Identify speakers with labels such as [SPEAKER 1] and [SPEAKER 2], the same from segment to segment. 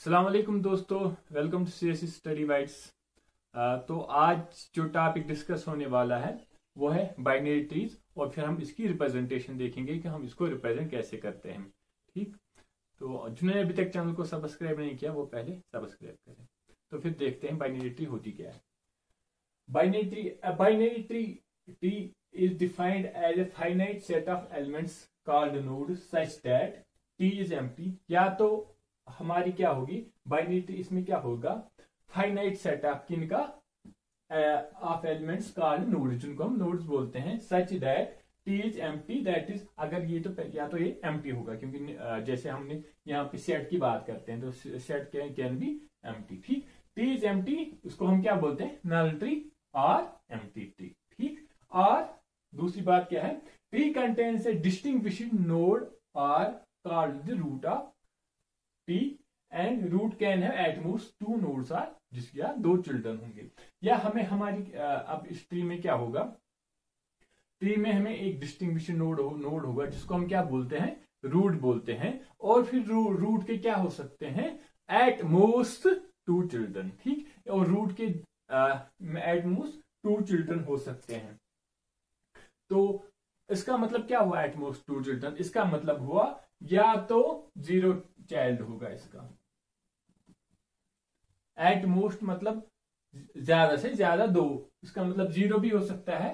[SPEAKER 1] अस्सलाम वालेकुम दोस्तों, welcome to CSC study bytes. तो आज जो टॉपिक डिस्कस होने वाला है वो है बाइनरी ट्रीज, और फिर हम इसकी रिप्रेजेंटेशन देखेंगे कि हम इसको रिप्रेजेंट कैसे करते हैं। ठीक, तो जिन्होंने अभी तक चैनल को सब्सक्राइब नहीं किया वो पहले सब्सक्राइब करें। तो फिर देखते हैं बाइनरी ट्री होती क्या है। Binary tree is defined as a finite set of elements called nodes such that T is empty। या तो हमारी क्या होगी बाइनरी ट्री, इसमें क्या होगा फाइनाइट सेट ऑफ किनका ऑफ एलिमेंट्स कॉल्ड नोड्स, जिनको हम नोड्स बोलते हैं, such that T is empty, that is अगर ये तो या तो ये एम्प्टी होगा, क्योंकि जैसे हमने यहाँ पे सेट की बात करते हैं तो सेट कैन बी एम्प्टी। ठीक, T is empty उसको हम क्या बोलते हैं, नल ट्री और एम्प्टी ट्री। ठीक, और दूसरी बात क्या है, tree contains a distinguishing node और called the root of tree, and root can have at most two nodes are, जिसके यहाँ दो चिल्ड्रन होंगे। या हमें हमारी अब इस ट्री में क्या होगा, ट्री में हमें एक डिस्टिंग्विशिंग नोड होगा जिसको हम क्या बोलते हैं, रूट बोलते हैं। और फिर रूट के क्या हो सकते हैं, एट मोस्ट टू चिल्ड्रन। ठीक, और रूट के एट मोस्ट टू चिल्ड्रन हो सकते हैं। तो इसका मतलब क्या हुआ एट मोस्ट टू चिल्ड्रन, इसका मतलब हुआ या तो 0 चाइल्ड होगा इसका, एट मोस्ट मतलब ज्यादा से ज्यादा 2, इसका मतलब 0 भी हो सकता है,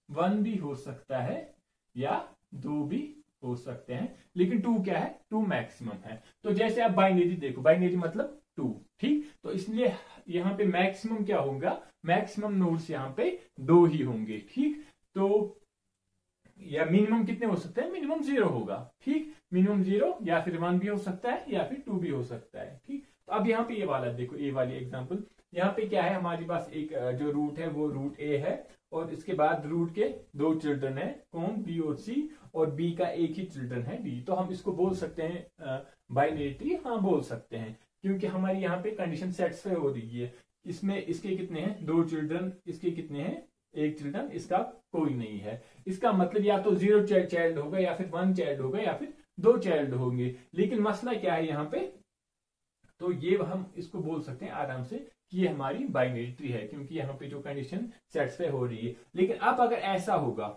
[SPEAKER 1] 1 भी हो सकता है, या 2 भी हो सकते हैं, लेकिन 2 क्या है, 2 मैक्सिमम है। तो जैसे आप बाइनरी देखो, बाइनरी मतलब 2। ठीक, तो इसलिए यहां पे मैक्सिमम क्या होगा, मैक्सिमम नोड्स यहां पे 2 ही होंगे। ठीक, तो या मिनिमम कितने हो सकते हैं, मिनिमम 0 होगा। ठीक, मिनिमम 0 या फिर 1 भी हो सकता है या फिर 2 भी हो सकता है। ठीक, तो अब यहाँ पे ये वाला देखो, ए वाली एग्जांपल, यहाँ पे क्या है, हमारे पास एक जो रूट है वो रूट ए है, और इसके बाद रूट के 2 चिल्ड्रन है, कौन, बी और सी, और बी का एक ही चिल्ड्रन है डी। तो हम इसको बोल सकते हैं बाइनरी ट्री, हाँ बोल सकते हैं, क्योंकि हमारी यहाँ पे कंडीशन सेटिस्फाई हो रही है। इसमें इसके कितने हैं, 2 चिल्ड्रन, इसके कितने हैं, एक चिल्ड्रन, इसका कोई नहीं है। इसका मतलब या तो 0 चाइल्ड होगा, या फिर 1 चाइल्ड होगा, या फिर 2 चाइल्ड होंगे। लेकिन मसला क्या है यहाँ पे, तो ये हम इसको बोल सकते हैं आराम से कि ये हमारी बाइनरी ट्री है, क्योंकि यहाँ पे जो कंडीशन सेटिस्फाई हो रही है। लेकिन अब अगर ऐसा होगा,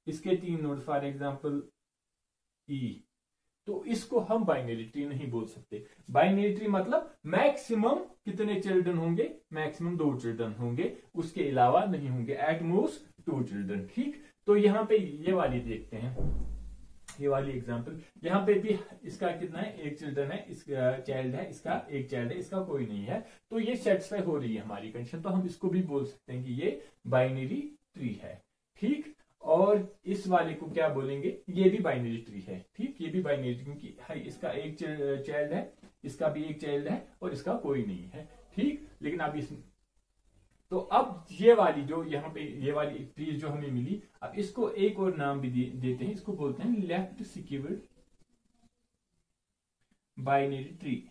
[SPEAKER 1] इसके 3 नोड फॉर एग्जाम्पल ई, तो इसको हम बाइनरी ट्री नहीं बोल सकते। बाइनरी ट्री मतलब मैक्सिमम कितने चिल्ड्रन होंगे, मैक्सिमम 2 चिल्ड्रन होंगे, उसके अलावा नहीं होंगे, एट मोस्ट 2 चिल्ड्रन। ठीक, तो यहाँ पे ये वाली देखते हैं, ये वाली एग्जांपल, यहाँ पे भी इसका कितना है, एक चिल्ड्रन है, इसका चाइल्ड है, इसका एक चाइल्ड है, इसका कोई नहीं है। तो ये सेटिस्फाई हो रही है हमारी कंडीशन, तो हम इसको भी बोल सकते हैं कि ये बाइनरी ट्री है। ठीक, और इस वाले को क्या बोलेंगे, ये भी बाइनरी ट्री है। ठीक, ये भी बाइनरी, क्योंकि इसका एक चाइल्ड है, इसका भी एक चाइल्ड है, और इसका कोई नहीं है। ठीक, लेकिन अब इस, तो अब ये वाली जो यहाँ पे ये वाली ट्री जो हमें मिली, अब इसको एक और नाम भी देते हैं, इसको बोलते हैं लेफ्ट सिक्योर्ड बाइनरी ट्री,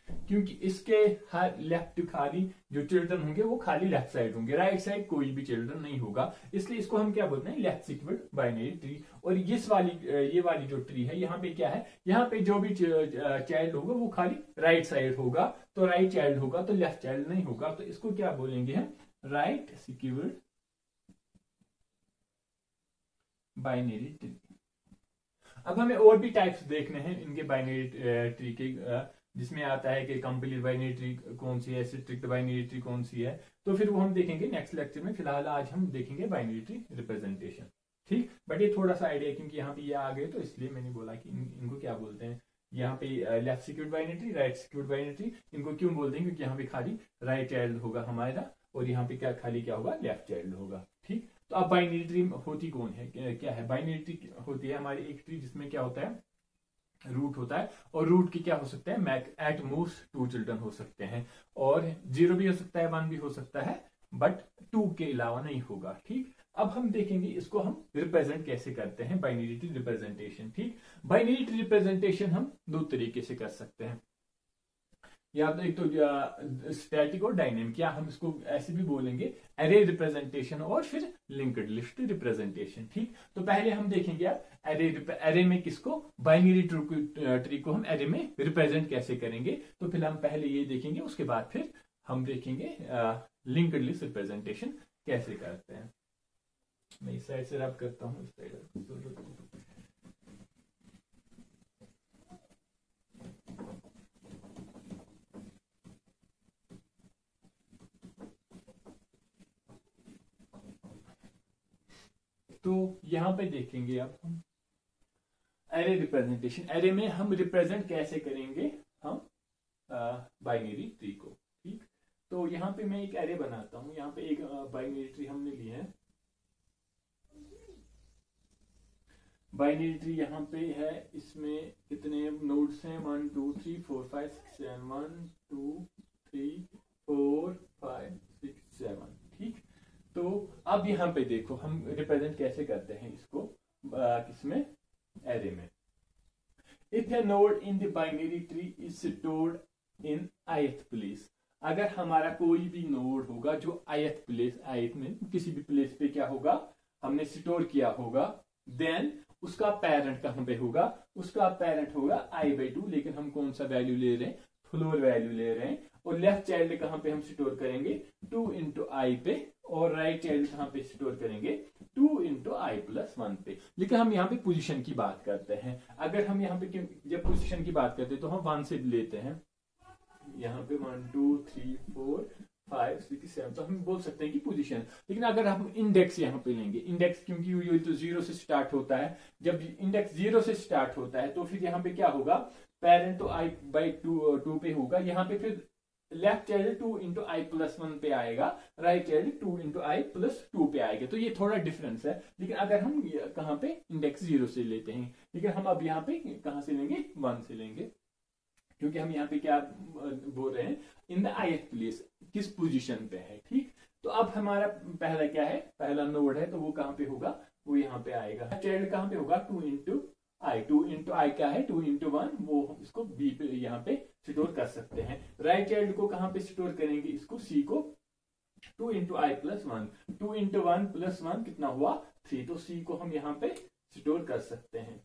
[SPEAKER 1] क्योंकि इसके हर लेफ्ट खाली जो चिल्ड्रन होंगे वो खाली लेफ्ट साइड होंगे, राइट साइड कोई भी चिल्ड्रन नहीं होगा, इसलिए इसको हम क्या बोलते हैं, लेफ्ट सिक्योर्ड बाइनरी ट्री। और इस वाली ये वाली जो ट्री है, यहाँ पे क्या है, यहाँ पे जो भी चाइल्ड होगा वो खाली राइट साइड होगा, तो राइट चाइल्ड होगा, तो लेफ्ट चाइल्ड नहीं होगा, तो इसको क्या बोलेंगे हम, राइट सिक्योर्ड बाइनरी ट्री। अब हमें और भी टाइप्स देखने हैं इनके बाइनरी ट्री के, जिसमें आता है कि कंप्लीट बाइनरी ट्री कौन सी है, स्ट्रिक्ट बाइनरी ट्री कौन सी है, तो फिर वो हम देखेंगे नेक्स्ट लेक्चर में। फिलहाल आज हम देखेंगे बाइनरी ट्री रिप्रेजेंटेशन। ठीक, बट ये थोड़ा सा आइडिया, क्योंकि यहाँ पे ये आ गए तो इसलिए मैंने बोला कि इनको क्या बोलते हैं, यहाँ पे left secured binary tree, right secured binary tree, इनको क्यों बोलते हैं, क्योंकि यहाँ पे खाली राइट चाइल्ड होगा हमारा, और यहाँ पे क्या खाली क्या होगा, लेफ्ट चाइल्ड होगा। ठीक, तो अब बाइनरी ट्री होती कौन है, क्या है, बाइनरी ट्री होती है हमारी एक ट्री जिसमें क्या होता है, रूट होता है, और रूट की क्या हो सकता है, एट मोस्ट 2 चिल्ड्रन हो सकते हैं, और 0 भी हो सकता है, 1 भी हो सकता है, बट 2 के अलावा नहीं होगा। ठीक, अब हम देखेंगे इसको हम रिप्रेजेंट कैसे करते हैं, बाइनरी ट्री रिप्रेजेंटेशन। ठीक, बाइनरी ट्री रिप्रेजेंटेशन हम 2 तरीके से कर सकते हैं। या तो एक तो स्टैटिक और डायनेमिक, या हम इसको ऐसे भी बोलेंगे एरे रिप्रेजेंटेशन और फिर लिंक्ड लिस्ट रिप्रेजेंटेशन। ठीक, तो पहले हम देखेंगे आप एरे में किसको, बाइनरी ट्री को हम एरे में रिप्रेजेंट कैसे करेंगे। तो फिर हम पहले ये देखेंगे, उसके बाद फिर हम देखेंगे लिंक्ड लिस्ट रिप्रेजेंटेशन कैसे करते हैं। मैं इस साइड से रब करता हूँ, इस साइड तो यहां पे देखेंगे अब हम एरे रिप्रेजेंटेशन। एरे में हम रिप्रेजेंट कैसे करेंगे हम बाइनरी ट्री को। ठीक, तो यहां पे मैं एक एरे बनाता हूं। यहां पे एक बाइनरी ट्री हमने ली है। बाइनरी ट्री यहाँ पे है, इसमें कितने नोड्स हैं, 1 2 3 4 5 6 7 1 2 3 4 5 6 7। ठीक, तो अब यहाँ पे देखो हम रिप्रेजेंट कैसे करते हैं इसको किसमें, एरे में। If A node in the binary tree is stored in ith place, अगर हमारा कोई भी नोड होगा जो ith प्लेस, ith में किसी भी प्लेस पे क्या होगा हमने स्टोर किया होगा, देन उसका पेरेंट कहां पे होगा, उसका पेरेंट होगा i/2, लेकिन हम कौन सा वैल्यू ले रहे हैं, फ्लोर वैल्यू ले रहे हैं। और लेफ्ट चाइल्ड कहां पे हम स्टोर करेंगे, 2 × i पे, और राइट चाइल्ड कहां पे स्टोर करेंगे, 2 × i+1 पे। लेकिन हम यहाँ पे पोजीशन की बात करते हैं। अगर हम यहाँ पे जब पोजीशन की बात करते हैं तो हम 1 से लेते हैं, यहाँ पे 1 2 3 4 5 6 7, तो हम बोल सकते हैं कि पोजीशन। लेकिन अगर हम इंडेक्स यहाँ पे लेंगे, इंडेक्स क्योंकि ये तो 0 से स्टार्ट होता है, जब इंडेक्स 0 से स्टार्ट होता है तो फिर यहाँ पे क्या होगा, पेरेंट तो i/2 पे होगा। यहाँ पे फिर लेफ्ट चाइल्ड 2 × i+1 पे आएगा, राइट चाइल्ड 2 × i+2 पे आएगा। तो ये थोड़ा डिफरेंस है। लेकिन अगर हम कहाँ पे इंडेक्स 0 से लेते हैं, लेकिन हम अब यहाँ पे कहाँ से लेंगे, 1 से लेंगे, क्योंकि हम यहाँ पे क्या बोल रहे हैं, इन द ith प्लेस, किस पोजीशन पे है। ठीक, तो अब हमारा पहला क्या है, पहला नोड है, तो वो कहाँ पे होगा, वो यहाँ पे आएगा। चाइल्ड कहाँ पे होगा, 2 × i, 2 × i क्या है, 2 × 1, वो इसको b पे यहाँ पे स्टोर कर सकते हैं। राइट चाइल्ड को कहाँ पे स्टोर करेंगे, इसको c को 2 × i+1, 2 × 1 + 1 कितना हुआ, 3, तो c को हम यहाँ पे स्टोर कर सकते हैं।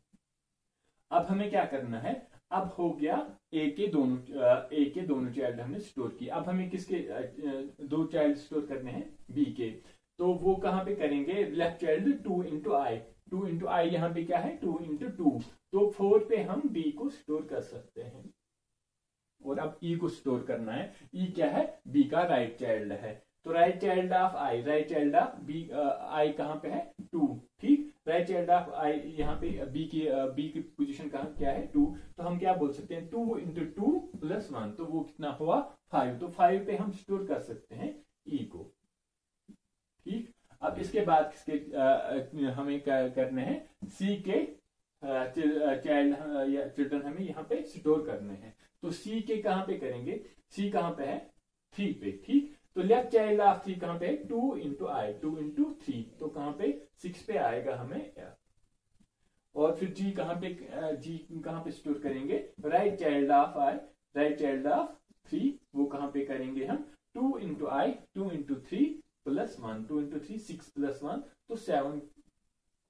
[SPEAKER 1] अब हमें क्या करना है, अब हो गया a के दोनों चाइल्ड हमने स्टोर किए। अब हमें किसके 2 चाइल्ड स्टोर करने हैं, b के, तो वो कहां पे करेंगे, लेफ्ट चाइल्ड 2 × i, 2 × i यहाँ पे क्या है, 2 × 2, तो 4 पे हम b को स्टोर कर सकते हैं। और अब e को स्टोर करना है, e क्या है, b का राइट चाइल्ड है, तो right child of i, right child of b, i कहां पे है, 2। ठीक, राइट चाइल्ड ऑफ i यहाँ पे b की पोजीशन कहां क्या है, 2, तो हम क्या बोल सकते हैं, 2 × 2 + 1, तो वो कितना हुआ, 5, तो 5 पे हम स्टोर कर सकते हैं e को। ठीक, अब इसके बाद किसके हमें क्या करने हैं, c के चाइल्ड या चिल्ड्रन हमें यहाँ पे स्टोर करने हैं। तो c के कहां पे करेंगे, c कहां पे है, 3 पे। ठीक, तो लेफ्ट चाइल्ड ऑफ 3 कहां पे है, 2 × i, 2 × 3, तो कहां पे 6 पे आएगा हमें। और फिर g कहां पे स्टोर करेंगे, right child of i, right child of 3, वो कहां पे करेंगे हम, 2 × i, 2 × 3 + 1, 2 × 3 6 + 1, तो 7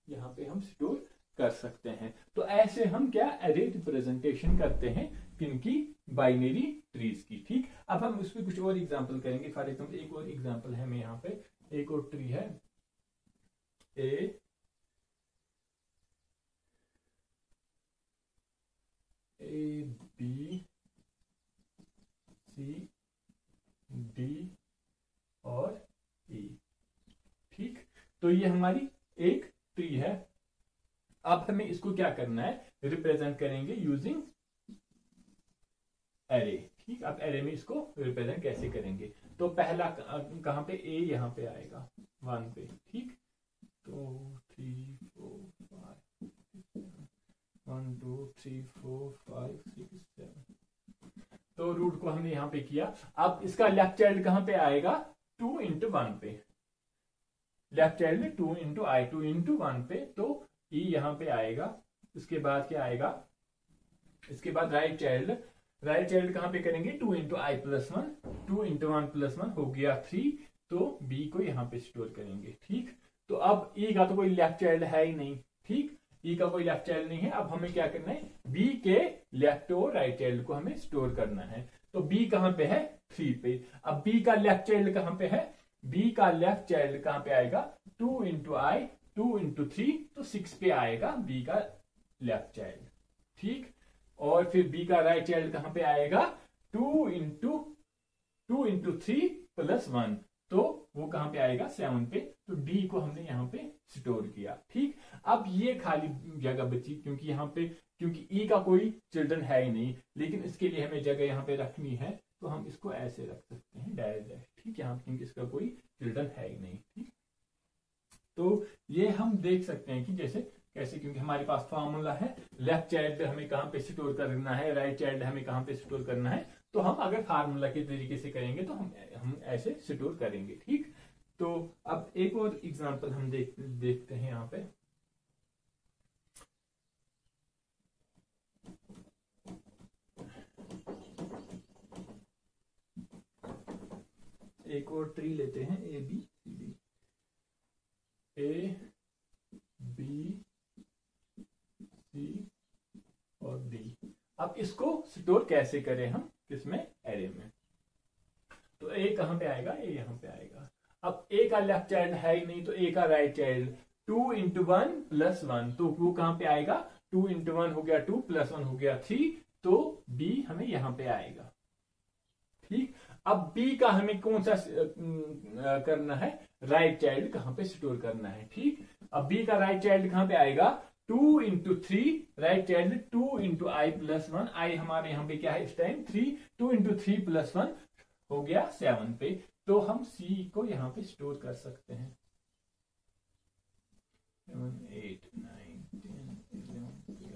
[SPEAKER 1] यहां पे हम स्टोर कर सकते हैं। तो ऐसे हम क्या एरे रिप्रेजेंटेशन करते हैं किनकी, बाइनरी ट्रीज की। ठीक, अब हम उस पर कुछ और एग्जांपल करेंगे। फॉर एग्जांपल एक और एग्जांपल है, मैं यहाँ पे एक और ट्री है, A B C D और E। ठीक, तो ये हमारी एक ट्री है। अब हमें इसको क्या करना है, रिप्रेजेंट करेंगे यूजिंग एरे। ठीक, अब एरे में इसको रिप्रेजेंट कैसे करेंगे, तो पहला कहां पे, a यहां पे आएगा 1 पे। ठीक, तो 3 4 5 1 2 3 4 5 6 7, तो रूट को हमने यहां पे किया। अब इसका लेफ्ट चाइल्ड कहां पे आएगा, 2 × 1 पे, लेफ्ट चाइल्ड 2 × i, 2 × 1 पे, तो e यहां पे आएगा। इसके बाद क्या आएगा, इसके बाद राइट चाइल्ड राइट चाइल्ड कहां पे करेंगे 2 इंटू आई प्लस 1, 2 इंटू 1 प्लस 1 हो गया 3, तो बी को यहां पे स्टोर करेंगे। ठीक, तो अब ई का तो कोई लेफ्ट चाइल्ड है ही नहीं। ठीक, ई का कोई लेफ्ट चाइल्ड नहीं है। अब हमें क्या करना है, बी के लेफ्ट और राइट चाइल्ड को हमें स्टोर करना है। तो बी कहां पे है 3 पे। अब बी का लेफ्ट चाइल्ड कहां पे है, बी का लेफ्ट चाइल्ड कहां पे आएगा 2 इंटू आई, 2 इंटू 3, तो 6 पे आएगा बी का लेफ्ट चाइल्ड। ठीक, और फिर बी का राइट चाइल्ड कहां पे आएगा 2 इंटू 3 प्लस 1, तो वो कहां पे आएगा 7 पे। तो डी को हमने यहां पे स्टोर किया। ठीक, अब ये खाली जगह बची क्योंकि यहां पे, क्योंकि ई का कोई चिल्ड्रन है ही नहीं, लेकिन इसके लिए हमें जगह यहां पे रखनी है, तो हम इसको ऐसे रख सकते हैं डायरेक्ट। ठीक, यहाँ क्योंकि इसका कोई चिल्ड्रन है ही नहीं। ठीक, तो ये हम देख सकते हैं कि जैसे कैसे, क्योंकि हमारे पास फॉर्मूला है लेफ्ट चाइल्ड हमें कहां पे स्टोर करना है, राइट चाइल्ड हमें कहां पे स्टोर करना है। तो हम अगर फार्मूला के तरीके से करेंगे तो हम ऐसे स्टोर करेंगे। ठीक, तो अब एक और एग्जांपल हम देखते हैं यहाँ पे। एक और ट्री लेते हैं A B C D, A B C और डी। अब इसको स्टोर कैसे करें हम, किसमें, एरे में। तो ए कहां पे आएगा, ए यहां पे आएगा। अब ए का लेफ्ट चाइल्ड है ही नहीं, तो ए का राइट चाइल्ड 2 इंटू 1 प्लस 1, तो वो कहां पे आएगा 2 इंटू 1 हो गया 2 प्लस 1 हो गया 3, तो बी हमें यहां पे आएगा। ठीक, अब बी का हमें कौन सा करना है, राइट चाइल्ड कहां पे स्टोर करना है। ठीक, अब बी का राइट चाइल्ड कहां पे आएगा 2 इंटू 3, राइट चाइल्ड 2 इंटू आई प्लस 1, आई हमारे यहाँ पे क्या है इस टाइम 3, 2 इंटू 3 प्लस 1 हो गया 7 पे। तो हम सी को यहां पे स्टोर कर सकते हैं 7 8 9 10 11 12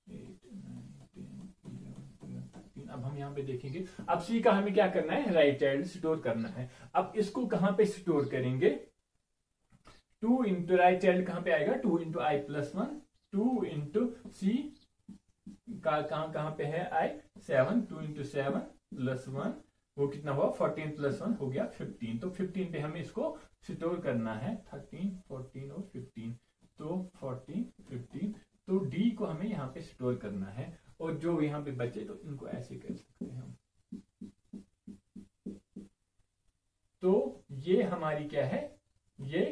[SPEAKER 1] 8 9 10 11 12 13। अब हम यहाँ पे देखेंगे, अब सी का हमें क्या करना है, राइट चाइल्ड स्टोर करना है। अब इसको कहां पे स्टोर करेंगे, 2 इंटू राइट चाइल्ड कहां पे आएगा 2 इंटू आई प्लस 1, 2 इंटू सी का कहां पे है आई 7, 2 इंटू 7 प्लस 1, वो कितना हुआ 14 प्लस 1 हो गया 15। तो 15 पे हमें इसको स्टोर करना है 13 14 और 15, तो 14 15, तो डी को हमें यहाँ पे स्टोर करना है। और जो यहाँ पे बचे तो इनको ऐसे कर सकते हैं हम। तो ये हमारी क्या है, ये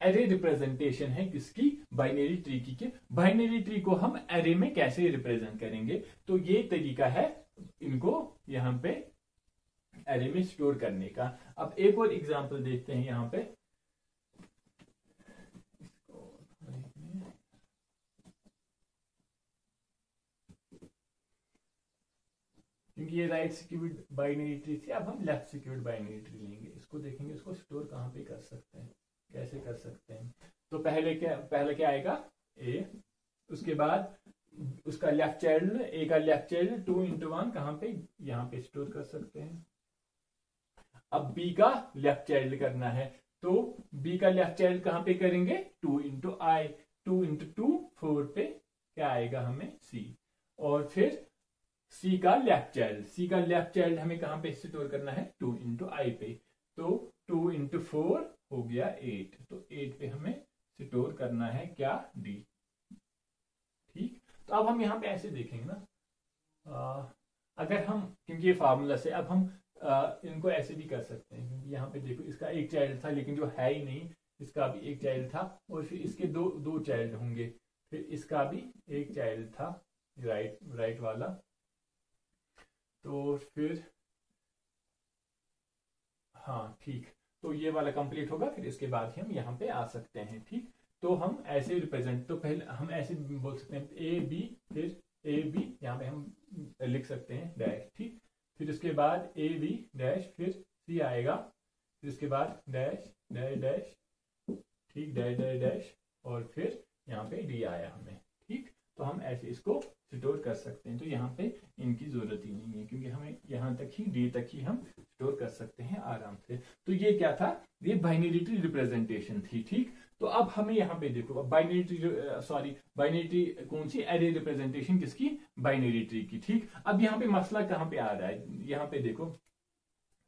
[SPEAKER 1] एरे रिप्रेजेंटेशन है किसकी, बाइनरी ट्री की। के बाइनरी ट्री को हम एरे में कैसे रिप्रेजेंट करेंगे, तो ये तरीका है इनको यहां पे एरे में स्टोर करने का। अब एक और एग्जांपल देखते हैं यहां पे। क्योंकि ये राइट सिक्योर्ड बाइनरी ट्री थी, अब हम लेफ्ट सिक्योर्ड बाइनरी ट्री लेंगे। इसको देखेंगे इसको स्टोर कहां पे कर सकते हैं, कैसे कर सकते हैं। तो पहले क्या आएगा ए, उसके बाद उसका लेफ्ट चाइल्ड, ए का लेफ्ट चाइल्ड 2 इंटू 1 कहां पे, यहां पे स्टोर कर सकते हैं। अब बी का लेफ्ट चाइल्ड करना है, तो बी का लेफ्ट चाइल्ड कहां पे करेंगे 2 इंटू आई, 2 इंटू 2 4 पे क्या आएगा हमें सी। और फिर सी का लेफ्ट चाइल्ड हमें कहां पे स्टोर करना है 2 इंटू आई पे, तो 2 इंटू 4 हो गया 8, तो 8 पे हमें स्टोर करना है क्या डी। ठीक, तो अब हम यहां पे ऐसे देखेंगे ना, अगर हम, क्योंकि ये फार्मूला से अब हम इनको ऐसे भी कर सकते हैं, क्योंकि यहाँ पे देखो इसका एक चाइल्ड था लेकिन जो है ही नहीं, इसका भी एक चाइल्ड था, और फिर इसके दो चाइल्ड होंगे, फिर इसका भी एक चाइल्ड था राइट वाला, तो फिर हाँ ठीक, तो ये वाला कंप्लीट होगा, फिर इसके बाद ही हम यहाँ पे आ सकते हैं। ठीक, तो हम ऐसे रिप्रेजेंट, तो पहले हम ऐसे बोल सकते हैं ए बी, फिर ए बी यहाँ पे हम लिख सकते हैं डैश। ठीक, फिर उसके बाद ए बी डैश, फिर सी आएगा, फिर उसके बाद डैश डैश डैश, ठीक डैश डैश डैश, और फिर यहाँ पे डी आया हमें। ठीक, तो हम ऐसे इसको स्टोर कर सकते हैं। तो यहाँ पे इनकी जरूरत ही नहीं है, क्योंकि हमें यहाँ तक ही डी तक ही हम स्टोर कर सकते हैं आराम से। तो ये क्या था, ये बाइनरी ट्री रिप्रेजेंटेशन थी। ठीक, तो अब हमें यहाँ पे देखो बाइनरी ट्री कौन सी, एरे रिप्रेजेंटेशन किसकी, बाइनरी ट्री की। ठीक, अब यहाँ पे मसला कहाँ पे आ रहा है, यहाँ पे देखो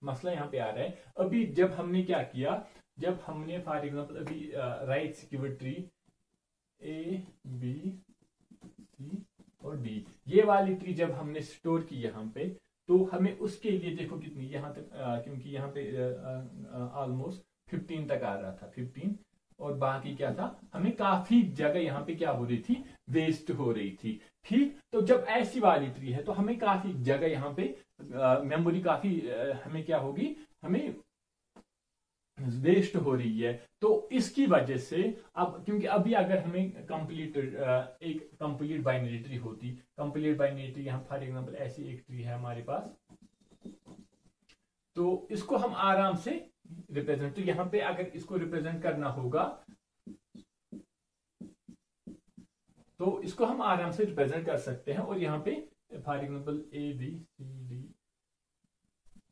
[SPEAKER 1] मसला यहाँ पे आ रहा है। अभी जब हमने क्या किया, जब हमने फॉर एग्जांपल अभी right skewed tree A B C और डी, ये वाली ट्री जब हमने स्टोर की यहाँ पे, तो हमें उसके लिए देखो कितनी यहाँ तक क्योंकि यहाँ पे ऑलमोस्ट 15 तक आ रहा था, 15, और बाकी क्या था, हमें काफी जगह यहाँ पे क्या हो रही थी, वेस्ट हो रही थी। ठीक, तो जब ऐसी वाली ट्री है तो हमें काफी जगह यहाँ पे मेमोरी काफी हमें क्या होगी, हमें वेस्ट हो रही है। तो इसकी वजह से अब, क्योंकि अभी अगर हमें कंप्लीट एक कंप्लीट बाइनरी ट्री होती, कंप्लीट बाइनरी ट्री यहाँ फॉर एग्जांपल ऐसी एक ट्री है हमारे पास, तो इसको हम आराम से रिप्रेजेंट, तो यहाँ पे अगर इसको रिप्रेजेंट करना होगा तो इसको हम आराम से रिप्रेजेंट कर सकते हैं। और यहाँ पे for example A B C D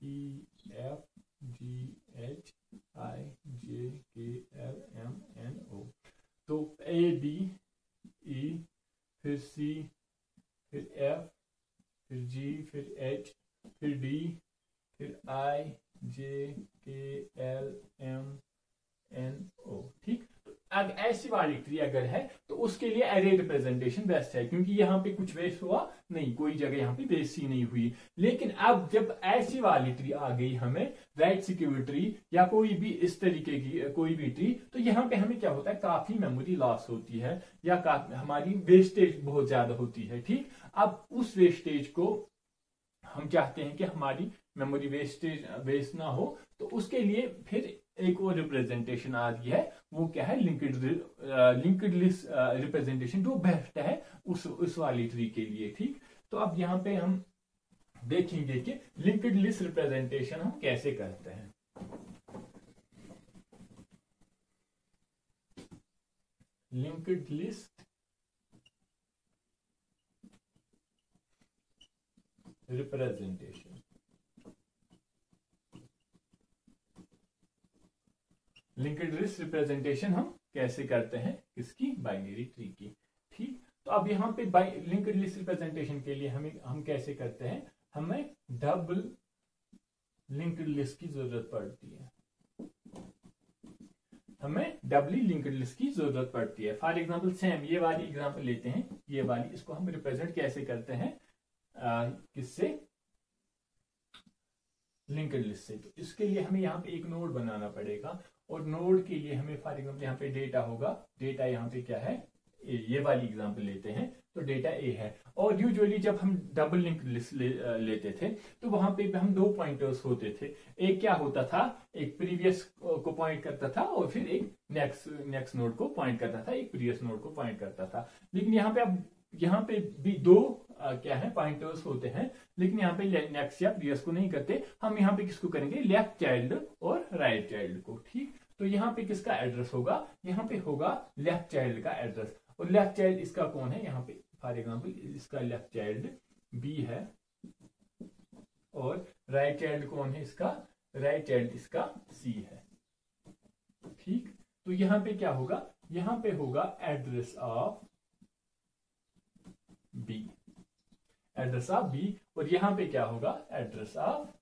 [SPEAKER 1] E F G H I J K L M N O, तो ए बी ई फिर सी फिर एफ फिर जी फिर एच फिर डी फिर आई J K L M N O. ठीक, अब ऐसी वाली ट्री अगर है तो उसके लिए एरे रिप्रेजेंटेशन बेस्ट है, क्योंकि यहाँ पे कुछ वेस्ट हुआ नहीं, कोई जगह यहाँ पे वेस्ट ही नहीं हुई। लेकिन अब जब ऐसी वाली ट्री आ गई हमें, राइट सिक्योर ट्री या कोई भी इस तरीके की कोई भी ट्री, तो यहाँ पे हमें क्या होता है, काफी मेमोरी लॉस होती है या हमारी वेस्टेज बहुत ज्यादा होती है। ठीक, अब उस वेस्टेज को हम चाहते हैं कि हमारी मेमोरी वेस्ट ना हो, तो उसके लिए फिर एक और रिप्रेजेंटेशन आ रही है, वो क्या है, लिंक्ड लिस्ट रिप्रेजेंटेशन, जो बेस्ट है उस वाली ट्री के लिए। ठीक, तो अब यहाँ पे हम देखेंगे कि लिंक्ड लिस्ट रिप्रेजेंटेशन हम कैसे करते हैं। Linked list representation, linked list representation हम कैसे करते हैं, किसकी, बाइनरी ट्री की। ठीक, तो अब यहाँ पे लिंक्ड लिस्ट रिप्रेजेंटेशन के लिए हम कैसे करते हैं, हमें डबल लिंक्ड लिस्ट की जरूरत पड़ती है, हमें डबली लिंक्ड लिस्ट की जरूरत पड़ती है। फॉर एग्जांपल सेम ये वाली एग्जांपल लेते हैं, ये वाली, इसको हम रिप्रेजेंट कैसे करते हैं, किससे, लिंक्ड लिस्ट से। तो इसके लिए हमें यहाँ पे एक नोड बनाना पड़ेगा, और नोड के लिए हमें फॉर एग्जांपल यहाँ पे डेटा होगा, डेटा यहाँ पे क्या है, ये वाली एग्जांपल लेते हैं तो डेटा ए है। और यूजुअली जब हम डबल लिंक्ड लिस्ट लेते थे तो वहां पे हम दो पॉइंटर्स होते थे, एक क्या होता था, एक प्रीवियस को पॉइंट करता था और फिर एक नेक्स्ट नोड को पॉइंट करता था, एक प्रीवियस नोड को पॉइंट करता था। लेकिन यहाँ पे अब यहाँ पे भी दो क्या है, पॉइंटर्स होते हैं, लेकिन यहाँ पे नेक्स्ट या प्रीवियस को नहीं करते, हम यहाँ पे किसको करेंगे, लेफ्ट चाइल्ड और राइट चाइल्ड को। ठीक, तो यहाँ पे किसका एड्रेस होगा, यहाँ पे होगा लेफ्ट चाइल्ड का एड्रेस, और लेफ्ट चाइल्ड इसका कौन है, यहाँ पे फॉर एग्जांपल इसका लेफ्ट चाइल्ड बी है, और राइट चाइल्ड कौन है इसका, राइट चाइल्ड इसका सी है। ठीक, तो यहाँ पे क्या होगा, यहाँ पे होगा address of B, address of B, और यहां पे क्या होगा, एड्रेस ऑफ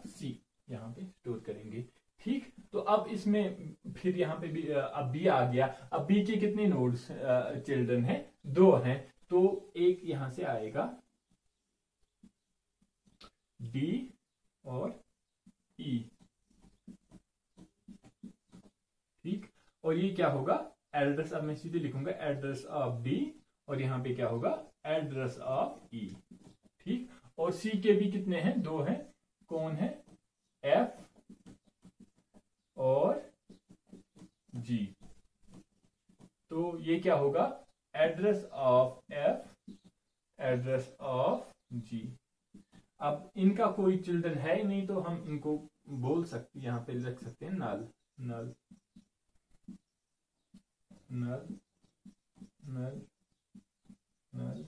[SPEAKER 1] सी, यहां पे स्टोर करेंगे। ठीक, तो अब इसमें फिर यहां पे भी अब बी आ गया, अब बी के कितने नोड्स चिल्ड्रन हैं, दो हैं, तो एक यहां से आएगा डी और ई। ठीक, और ये क्या होगा, एड्रेस, अब मैं सीधे लिखूंगा एड्रेस ऑफ डी, और यहां पे क्या होगा, एड्रेस ऑफ ई। ठीक, और सी के भी कितने हैं, दो हैं, कौन है, एफ और जी। तो ये क्या होगा, address of F, address of G. अब इनका कोई चिल्ड्रन है ही नहीं, तो हम इनको बोल सकते, यहां पे रख सकते हैं नल, नल नल नल नल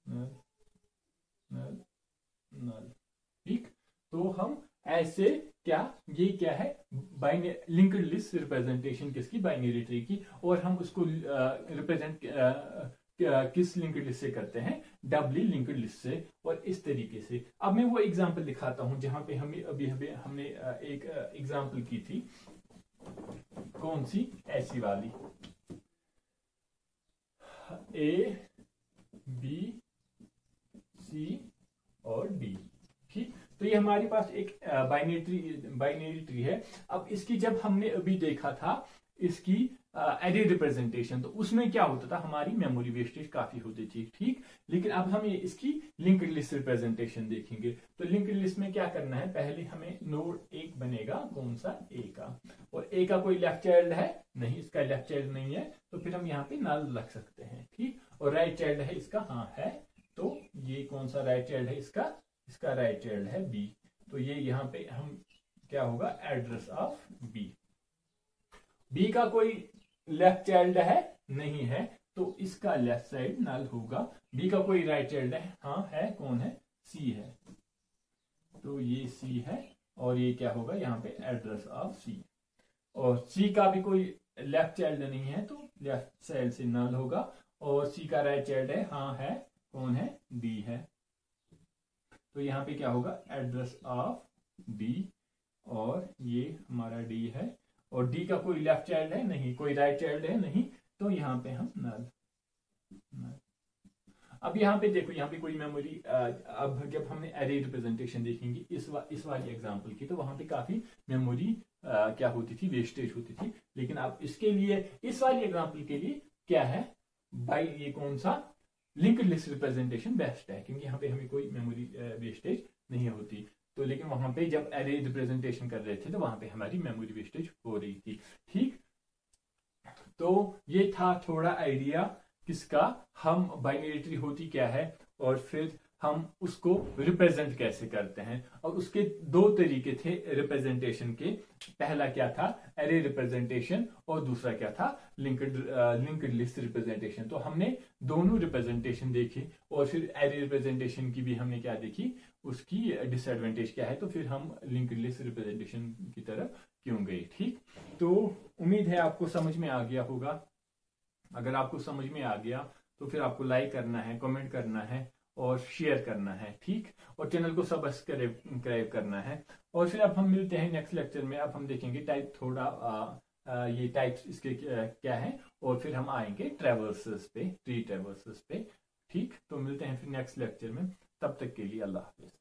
[SPEAKER 1] नल नल नल। ठीक, तो हम ऐसे क्या, ये क्या है, लिंक्ड लिस्ट रिप्रेजेंटेशन किसकी, बाइनरी ट्री की, और हम उसको रिप्रेजेंट किस लिंक्ड लिस्ट से करते हैं, डबली लिंक्ड लिस्ट से। और इस तरीके से अब मैं वो एग्जांपल दिखाता हूं जहां पे हमें अभी हमने एक एग्जांपल की थी, कौन सी, ऐसी वाली, ए बी सी और डी। ठीक, तो ये हमारे पास एक बाइनरी ट्री है। अब इसकी जब हमने अभी देखा था इसकी एरे रिप्रेजेंटेशन, तो उसमें क्या होता था, हमारी मेमोरी वेस्टेज काफी होती थी। ठीक, लेकिन अब हम ये इसकी लिंक्ड लिस्ट रिप्रेजेंटेशन देखेंगे। तो लिंक्ड लिस्ट में क्या करना है, पहले हमें नोड एक बनेगा, कौन सा, ए का, और ए का कोई लेफ्ट चाइल्ड है नहीं, इसका लेफ्ट चाइल्ड नहीं है, तो फिर हम यहाँ पे नल रख सकते हैं। ठीक, और राइट चाइल्ड है इसका, हाँ है, तो ये कौन सा राइट चाइल्ड है इसका राइट चाइल्ड है बी, तो ये यहाँ पे हम क्या होगा, एड्रेस ऑफ बी। बी का कोई लेफ्ट चाइल्ड है नहीं है, तो इसका लेफ्ट साइड नल होगा। बी का कोई राइट चाइल्ड है, हाँ है, कौन है, सी है, तो ये सी है, और ये क्या होगा यहाँ पे, एड्रेस ऑफ सी। और सी का भी कोई लेफ्ट चाइल्ड नहीं है, तो लेफ्ट साइड से नल होगा। और सी का राइट चाइल्ड है, हाँ है, कौन है, डी है, तो यहाँ पे क्या होगा, एड्रेस ऑफ डी, और ये हमारा डी है। और डी का कोई लेफ्ट चाइल्ड है नहीं, कोई राइट चाइल्ड है नहीं, तो यहाँ पे हम नल। अब यहाँ पे देखो, यहाँ पे कोई मेमोरी, अब जब हमने एरे रिप्रेजेंटेशन देखेंगे इस वाली एग्जांपल की, तो वहां पे काफी मेमोरी क्या होती थी, वेस्टेज होती थी। लेकिन अब इसके लिए, इस वाली एग्जांपल के लिए क्या है, बाई ये कौन सा, लिंक्ड लिस्ट रिप्रेजेंटेशन बेस्ट है, क्योंकि यहाँ पे हमें कोई मेमोरी वेस्टेज नहीं होती। तो लेकिन वहां पे जब एरे रिप्रेजेंटेशन कर रहे थे, तो वहां पे हमारी मेमोरी वेस्टेज हो रही थी। ठीक, तो ये था थोड़ा आइडिया किसका, हम बाइनरी ट्री होती क्या है, और फिर हम उसको रिप्रेजेंट कैसे करते हैं। और उसके दो तरीके थे रिप्रेजेंटेशन के, पहला क्या था, एरे रिप्रेजेंटेशन, और दूसरा क्या था, लिंक्ड लिस्ट रिप्रेजेंटेशन। तो हमने दोनों रिप्रेजेंटेशन देखे, और फिर एरे रिप्रेजेंटेशन की भी हमने क्या देखी, उसकी डिसएडवांटेज क्या है, तो फिर हम लिंक्ड लिस्ट रिप्रेजेंटेशन की तरफ क्यों गए। ठीक, तो उम्मीद है आपको समझ में आ गया होगा। अगर आपको समझ में आ गया तो फिर आपको लाइक करना है, कमेंट करना है और शेयर करना है। ठीक, और चैनल को सब्सक्राइब करना है। और फिर अब हम मिलते हैं नेक्स्ट लेक्चर में। अब हम देखेंगे टाइप थोड़ा ये टाइप्स इसके क्या है, और फिर हम आएंगे ट्रैवर्सेस पे, ट्री ट्रैवर्सेस पे। ठीक, तो मिलते हैं फिर नेक्स्ट लेक्चर में, तब तक के लिए अल्लाह हाफिज।